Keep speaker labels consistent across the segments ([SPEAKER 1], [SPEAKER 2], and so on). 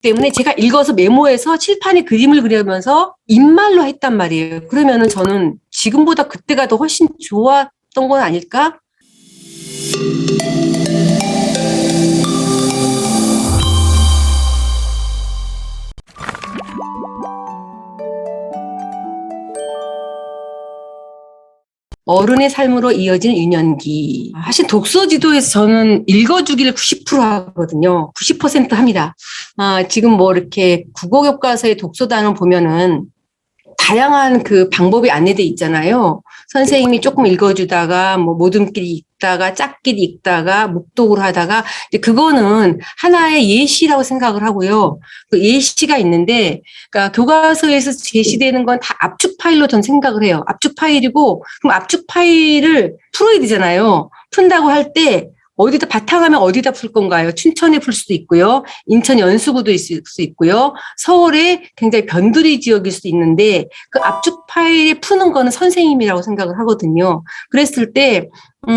[SPEAKER 1] 때문에 제가 읽어서 메모해서 칠판에 그림을 그리면서 입말로 했단 말이에요. 그러면은 저는 지금보다 그때가 더 훨씬 좋았던 건 아닐까? 어른의 삶으로 이어진 유년기. 사실 독서 지도에서 저는 읽어주기를 90% 하거든요. 90% 합니다. 지금 뭐 이렇게 국어 교과서의 독서 단원 보면은 다양한 그 방법이 안내돼 있잖아요. 선생님이 조금 읽어주다가 뭐 모둠끼리 읽다가 짝끼리 읽다가 묵독으로 하다가 이제 그거는 하나의 예시라고 생각을 하고요. 그 예시가 있는데, 그러니까 교과서에서 제시되는 건 다 압축 파일로 전 생각을 해요. 압축 파일이고 그럼 압축 파일을 풀어야 되잖아요. 푼다고 할 때 어디다 바탕하면 어디다 풀 건가요? 춘천에 풀 수도 있고요. 인천 연수구도 있을 수 있고요. 서울에 굉장히 변두리 지역일 수도 있는데 그 압축 파일에 푸는 거는 선생님이라고 생각을 하거든요. 그랬을 때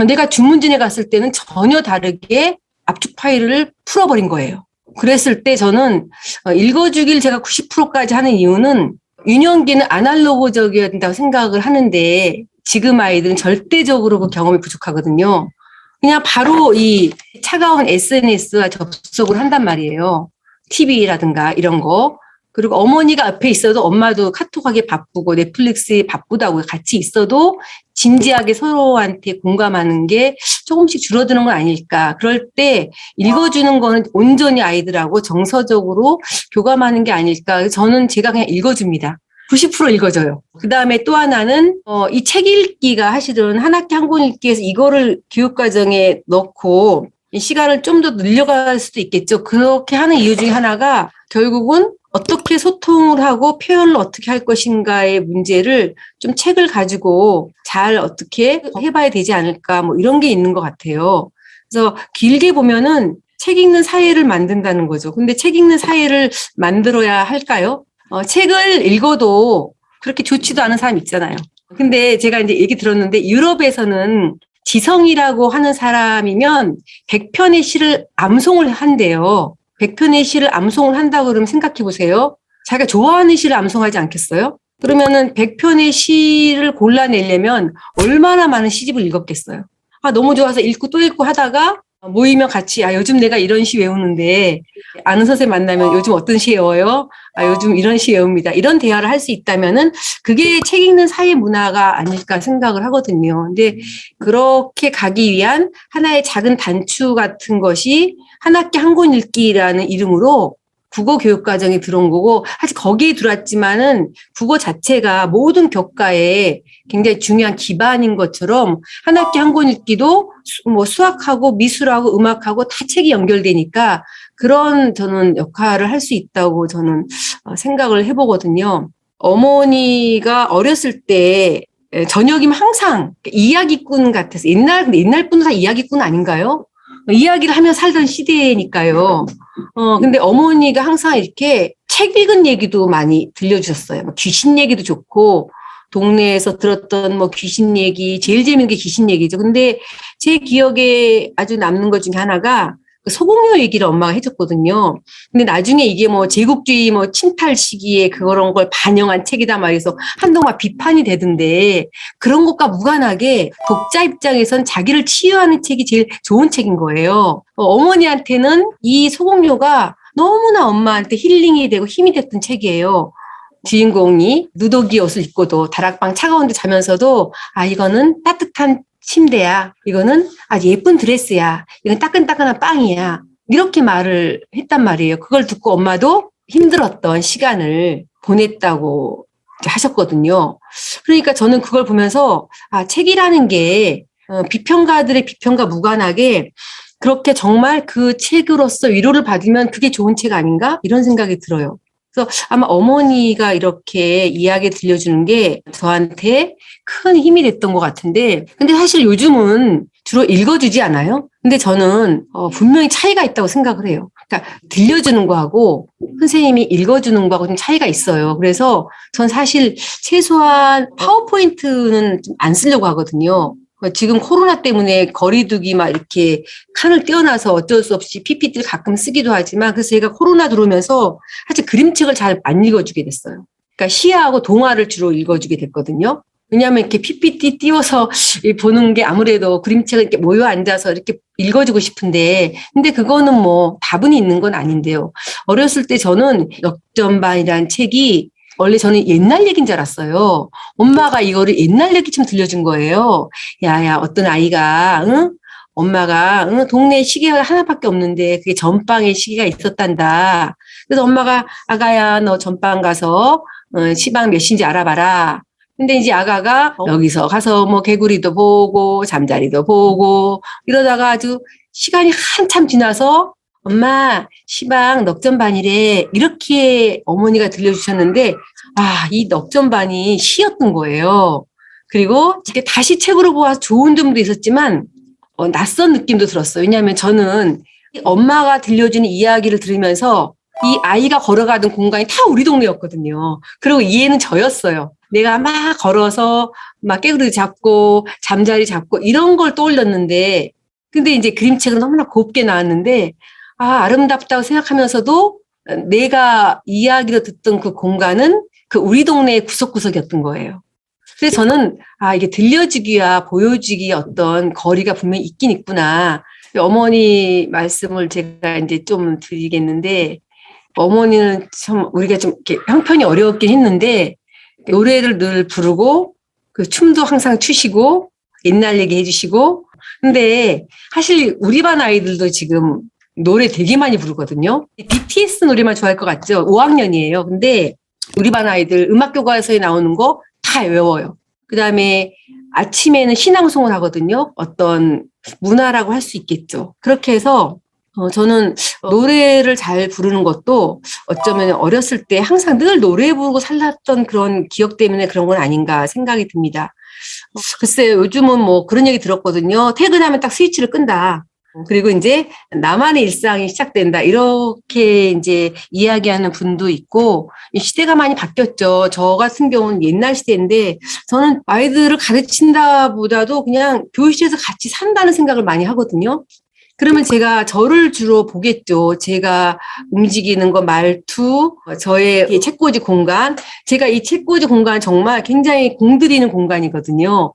[SPEAKER 1] 내가 중문진에 갔을 때는 전혀 다르게 압축 파일을 풀어버린 거예요. 그랬을 때 저는 읽어주길 제가 90%까지 하는 이유는 유년기는 아날로그적이어야 된다고 생각을 하는데 지금 아이들은 절대적으로 그 경험이 부족하거든요. 그냥 바로 이 차가운 SNS와 접속을 한단 말이에요. TV라든가 이런 거. 그리고 어머니가 앞에 있어도 엄마도 카톡하기 바쁘고 넷플릭스에 바쁘다고 같이 있어도 진지하게 서로한테 공감하는 게 조금씩 줄어드는 건 아닐까. 그럴 때 읽어주는 거는 온전히 아이들하고 정서적으로 교감하는 게 아닐까. 저는 제가 그냥 읽어줍니다. 90% 읽어줘요. 그 다음에 또 하나는, 이 책 읽기가 사실은 한 학기 한 권 읽기에서 이거를 교육과정에 넣고 시간을 좀 더 늘려갈 수도 있겠죠. 그렇게 하는 이유 중에 하나가 결국은 어떻게 소통을 하고 표현을 어떻게 할 것인가의 문제를 좀 책을 가지고 잘 어떻게 해봐야 되지 않을까 뭐 이런 게 있는 것 같아요. 그래서 길게 보면은 책 읽는 사회를 만든다는 거죠. 근데 책 읽는 사회를 만들어야 할까요? 책을 읽어도 그렇게 좋지도 않은 사람 있잖아요. 근데 제가 이제 얘기 들었는데 유럽에서는 지성이라고 하는 사람이면 100편의 시를 암송을 한대요. 100편의 시를 암송을 한다고 그러면 생각해 보세요. 자기가 좋아하는 시를 암송하지 않겠어요? 그러면은 100편의 시를 골라내려면 얼마나 많은 시집을 읽었겠어요. 너무 좋아서 읽고 또 읽고 하다가 모이면 같이 요즘 내가 이런 시 외우는데 아는 선생님 만나면 요즘 어떤 시 외워요? 요즘 이런 시 외웁니다. 이런 대화를 할 수 있다면은 그게 책 읽는 사회 문화가 아닐까 생각을 하거든요. 근데 그렇게 가기 위한 하나의 작은 단추 같은 것이 한 학기 한 권 읽기라는 이름으로 국어 교육 과정에 들어온 거고, 사실 거기에 들어왔지만은 국어 자체가 모든 교과에 굉장히 중요한 기반인 것처럼 한 학기 한 권 읽기도 뭐 수학하고 미술하고 음악하고 다 책이 연결되니까 그런 저는 역할을 할 수 있다고 저는 생각을 해보거든요. 어머니가 어렸을 때 저녁이면 항상 이야기꾼 같아서 옛날 분들 다 이야기꾼 아닌가요? 이야기를 하며 살던 시대니까요. 근데 어머니가 항상 이렇게 책 읽은 얘기도 많이 들려주셨어요. 뭐 귀신 얘기도 좋고, 동네에서 들었던 뭐 귀신 얘기, 제일 재밌는 게 귀신 얘기죠. 근데 제 기억에 아주 남는 것 중에 하나가 소공효 얘기를 엄마가 해줬거든요. 근데 나중에 이게 뭐 제국주의 뭐 침탈 시기에 그런 걸 반영한 책이다 말해서 한동안 비판이 되던데 그런 것과 무관하게 독자 입장에선 자기를 치유하는 책이 제일 좋은 책인 거예요. 어머니한테는 이 소공효가 너무나 엄마한테 힐링이 되고 힘이 됐던 책이에요. 주인공이 누더기 옷을 입고도 다락방 차가운 데 자면서도 이거는 따뜻한 침대야. 이거는 아주 예쁜 드레스야. 이건 따끈따끈한 빵이야. 이렇게 말을 했단 말이에요. 그걸 듣고 엄마도 힘들었던 시간을 보냈다고 하셨거든요. 그러니까 저는 그걸 보면서 책이라는 게 비평가들의 비평과 무관하게 그렇게 정말 그 책으로서 위로를 받으면 그게 좋은 책 아닌가? 이런 생각이 들어요. 그래서 아마 어머니가 이렇게 이야기 들려주는 게 저한테 큰 힘이 됐던 것 같은데, 근데 사실 요즘은 주로 읽어주지 않아요? 근데 저는 분명히 차이가 있다고 생각을 해요. 그러니까 들려주는 거하고 선생님이 읽어주는 거하고 좀 차이가 있어요. 그래서 전 사실 최소한 파워포인트는 좀 안 쓰려고 하거든요. 지금 코로나 때문에 거리두기 막 이렇게 칸을 떼어놔서 어쩔 수 없이 PPT를 가끔 쓰기도 하지만 그래서 제가 코로나 들어오면서 사실 그림책을 잘 안 읽어주게 됐어요. 그러니까 시하고 동화를 주로 읽어주게 됐거든요. 왜냐하면 이렇게 PPT 띄워서 보는 게 아무래도 그림책을 이렇게 모여 앉아서 이렇게 읽어주고 싶은데, 근데 그거는 뭐 다분히 있는 건 아닌데요. 어렸을 때 저는 역전반이라는 책이 원래 저는 옛날 얘기인 줄 알았어요. 엄마가 이거를 옛날 얘기처럼 들려준 거예요. 야야, 어떤 아이가, 응? 엄마가, 응? 동네에 시계가 하나밖에 없는데 그게 전방에 시계가 있었단다. 그래서 엄마가 아가야, 너 전방 가서 시방 몇 시인지 알아봐라. 근데 이제 아가가 여기서 가서 뭐 개구리도 보고 잠자리도 보고 이러다가 아주 시간이 한참 지나서 엄마 시방 넉전반이래 이렇게 어머니가 들려주셨는데 이 넉전반이 시였던 거예요. 그리고 이게 다시 책으로 보아서 좋은 점도 있었지만 낯선 느낌도 들었어요. 왜냐하면 저는 엄마가 들려주는 이야기를 들으면서 이 아이가 걸어가던 공간이 다 우리 동네였거든요. 그리고 이해는 저였어요. 내가 막 걸어서 막 깨구리 잡고 잠자리 잡고 이런 걸 떠올렸는데 근데 이제 그림책은 너무나 곱게 나왔는데 아름답다고 생각하면서도 내가 이야기로 듣던 그 공간은 그 우리 동네의 구석구석이었던 거예요. 그래서 저는 이게 들려주기와 보여주기의 어떤 거리가 분명히 있긴 있구나. 어머니 말씀을 제가 이제 좀 드리겠는데 어머니는 참 우리가 좀 이렇게 형편이 어려웠긴 했는데 노래를 늘 부르고 그 춤도 항상 추시고 옛날 얘기 해주시고 근데 사실 우리 반 아이들도 지금 노래 되게 많이 부르거든요. BTS 노래만 좋아할 것 같죠? 5학년이에요. 근데 우리 반 아이들 음악 교과서에 나오는 거 다 외워요. 그다음에 아침에는 신앙송을 하거든요. 어떤 문화라고 할 수 있겠죠. 그렇게 해서 저는 노래를 잘 부르는 것도 어쩌면 어렸을 때 항상 늘 노래 부르고 살았던 그런 기억 때문에 그런 건 아닌가 생각이 듭니다. 글쎄요, 요즘은 뭐 그런 얘기 들었거든요. 퇴근하면 딱 스위치를 끈다. 그리고 이제 나만의 일상이 시작된다. 이렇게 이제 이야기하는 분도 있고, 이 시대가 많이 바뀌었죠. 저 같은 경우는 옛날 시대인데, 저는 아이들을 가르친다 보다도 그냥 교실에서 같이 산다는 생각을 많이 하거든요. 그러면 제가 저를 주로 보겠죠. 제가 움직이는 거, 말투, 저의 책꽂이 공간. 제가 이 책꽂이 공간 정말 굉장히 공들이는 공간이거든요.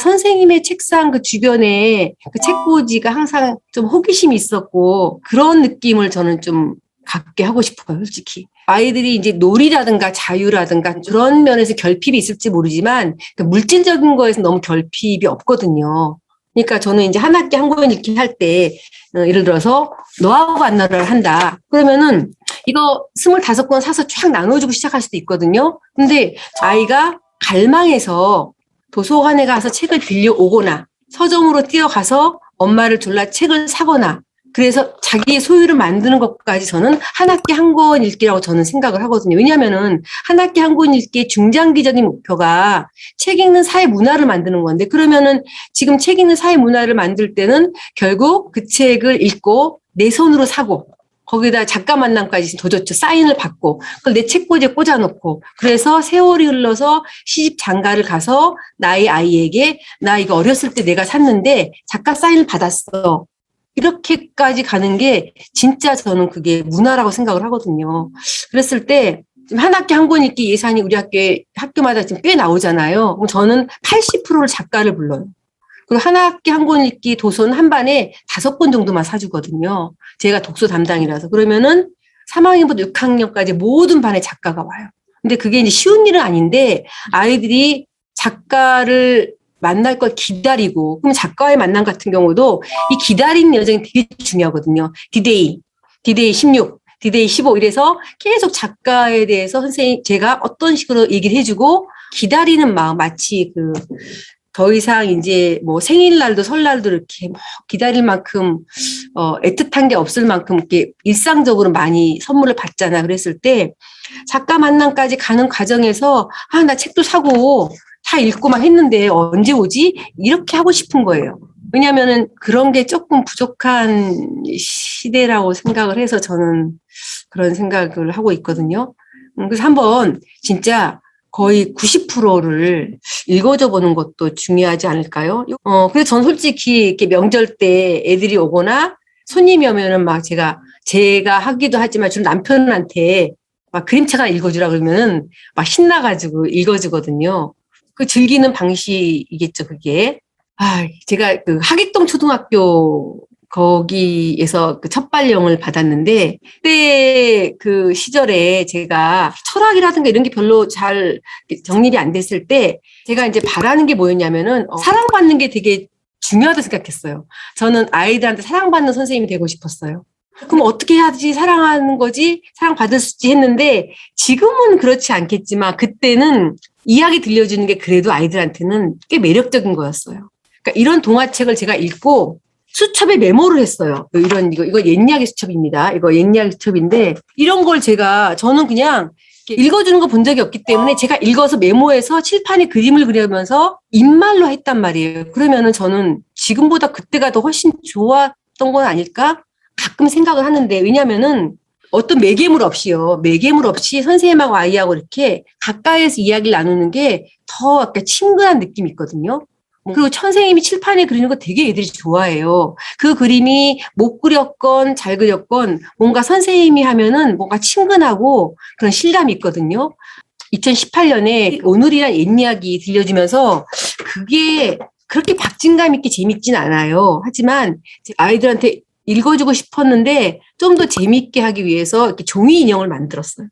[SPEAKER 1] 선생님의 책상 그 주변에 그 책꽂이가 항상 좀 호기심이 있었고 그런 느낌을 저는 좀 갖게 하고 싶어요, 솔직히. 아이들이 이제 놀이라든가 자유라든가 그런 면에서 결핍이 있을지 모르지만 그 물질적인 거에서 너무 결핍이 없거든요. 그러니까 저는 이제 한 학기 한 권 읽기 할 때, 예를 들어서, 너하고 안나를 한다. 그러면은, 이거 25권 사서 쫙 나눠주고 시작할 수도 있거든요. 근데 아이가 갈망해서 도서관에 가서 책을 빌려오거나, 서점으로 뛰어가서 엄마를 졸라 책을 사거나, 그래서 자기의 소유를 만드는 것까지 저는 한 학기 한 권 읽기라고 저는 생각을 하거든요. 왜냐하면은 한 학기 한 권 읽기의 중장기적인 목표가 책 읽는 사회 문화를 만드는 건데 그러면은 지금 책 읽는 사회 문화를 만들 때는 결국 그 책을 읽고 내 손으로 사고 거기다 작가 만남까지 도졌죠. 사인을 받고 그걸 내 책꽂이에 꽂아놓고 그래서 세월이 흘러서 시집 장가를 가서 나의 아이에게 나 이거 어렸을 때 내가 샀는데 작가 사인을 받았어. 이렇게까지 가는 게 진짜 저는 그게 문화라고 생각을 하거든요. 그랬을 때 지금 한 학기 한 권 읽기 예산이 우리 학교마다 지금 꽤 나오잖아요. 그럼 저는 80%를 작가를 불러요. 그리고 한 학기 한 권 읽기 도서는 한 반에 5권 정도만 사주거든요. 제가 독서 담당이라서. 그러면은 3학년부터 6학년까지 모든 반에 작가가 와요. 근데 그게 이제 쉬운 일은 아닌데 아이들이 작가를 만날 걸 기다리고 그럼 작가와의 만남 같은 경우도 이 기다리는 여정이 되게 중요하거든요. 디데이 16, 디데이 15 이래서 계속 작가에 대해서 선생님 제가 어떤 식으로 얘기를 해주고 기다리는 마음 마치 더 이상 이제 뭐 생일날도 설날도 이렇게 뭐 기다릴 만큼 애틋한 게 없을 만큼 이렇게 일상적으로 많이 선물을 받잖아. 그랬을 때 작가 만남까지 가는 과정에서 나 책도 사고 다 읽고만 했는데 언제 오지? 이렇게 하고 싶은 거예요. 왜냐하면은 그런 게 조금 부족한 시대라고 생각을 해서 저는 그런 생각을 하고 있거든요. 그래서 한번 진짜 거의 90%를 읽어줘 보는 것도 중요하지 않을까요? 그래서 전 솔직히 이렇게 명절 때 애들이 오거나 손님이 오면은 막 제가 하기도 하지만 좀 남편한테 막 그림책 읽어주라 그러면은 막 신나가지고 읽어주거든요. 그 즐기는 방식이겠죠, 그게. 제가 그 하객동 초등학교 거기에서 그 첫 발령을 받았는데, 그때 그 시절에 제가 철학이라든가 이런 게 별로 잘 정립이 안 됐을 때, 제가 이제 바라는 게 뭐였냐면은, 사랑받는 게 되게 중요하다고 생각했어요. 저는 아이들한테 사랑받는 선생님이 되고 싶었어요. 그럼 어떻게 해야지 사랑하는 거지? 사랑받을 수 있지 했는데, 지금은 그렇지 않겠지만, 그때는 이야기 들려주는 게 그래도 아이들한테는 꽤 매력적인 거였어요. 그러니까 이런 동화책을 제가 읽고, 수첩에 메모를 했어요. 이거 옛 이야기 수첩입니다. 이거 옛 이야기 수첩인데, 이런 걸 저는 그냥 읽어주는 거 본 적이 없기 때문에 제가 읽어서 메모해서 칠판에 그림을 그리면서 입말로 했단 말이에요. 그러면은 저는 지금보다 그때가 더 훨씬 좋았던 건 아닐까? 가끔 생각을 하는데, 왜냐면은 어떤 매개물 없이요. 매개물 없이 선생님하고 아이하고 이렇게 가까이에서 이야기를 나누는 게 더 약간 친근한 느낌이 있거든요. 그리고 선생님이 칠판에 그리는 거 되게 애들이 좋아해요. 그 그림이 못 그렸건 잘 그렸건 뭔가 선생님이 하면은 뭔가 친근하고 그런 실감이 있거든요. 2018년에 오늘이란 옛 이야기 들려주면서 그게 그렇게 박진감 있게 재밌진 않아요. 하지만 아이들한테 읽어주고 싶었는데 좀 더 재밌게 하기 위해서 이렇게 종이 인형을 만들었어요.